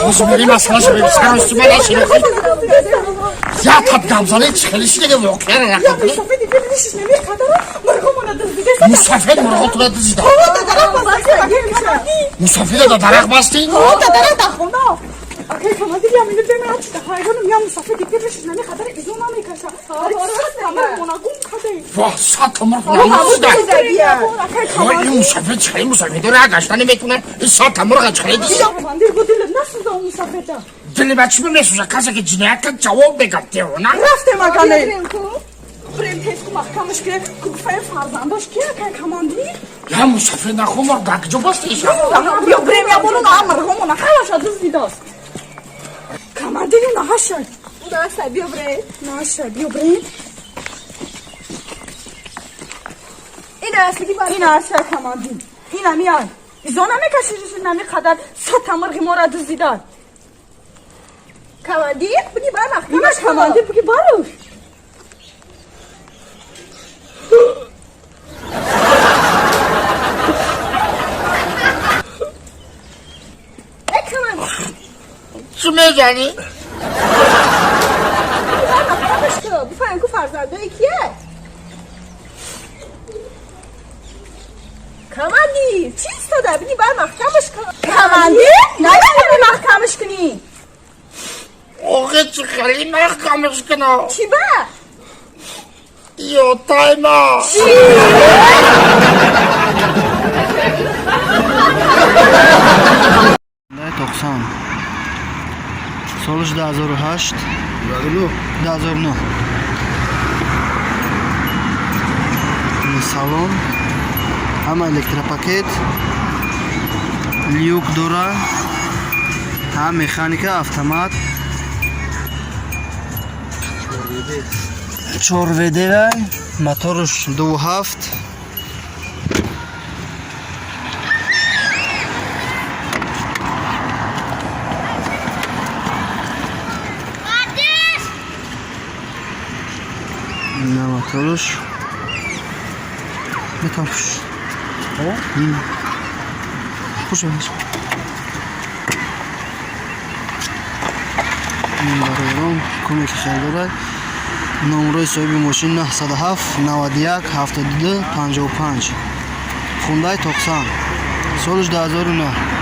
Kızı vereyim aslına şöyle sana üstüme ne şey yok. Ya tabi Gamza'nın çıkılışıyla gibi okuyarak yapalım. Musafir mırgotuna dizide. Musafir'e de darak bastı. Akay kamadir ya millet beni açtı. Hayvanım ya Musafir diktirmiş ne kadar izin almayı kaçta. Tamam ona kum kadar. Vah satımır falan dizide. Ya Musafir çıkayım Musafir. Dur arkadaşlar ne bekliyorlar? Satımır çıkayım dizide. Kamadir bu dili nasıl da Musafir'de? Dili ben mesuza kasa ki cinayetten cevap begattı ona. Rafte makane. Prem test mahkamış ki kufaya farzandaş ki akay kamadir. Ya Musafir nakumur dakıcı bastı işe. Ya prem ya bunun amır homuna halaşa dizide. Kamadir na haşa. Nasıl bir bre? Nasıl bir bre? این عرشه کماندین این همیان ایزان همه کشیششون نمی خدر ست تمر غیمارا دزدیدن کماندین بگی برم اینا کماندین بگی باروش ای کماندین چی میگنی؟ bu Franco Farzada'yı ikiye. Kamandi, چیست تو دبی بر محکمش کن. کماندی؟ نه یعنی محکمش کنی. اوه چی خیلی محکمش کنه. چی با؟ یو تایما. چی؟ نه 90 سالش 2008 2009 салон ҳама электропакет люк дора ҳам механика автомат 4вд моторш 2.7 نه motorش بتاپش این خوش بینش این برایران کمی که خیلی دارد نمره صاحب ماشین 907 91 72 55 خونده 90 سالش 2009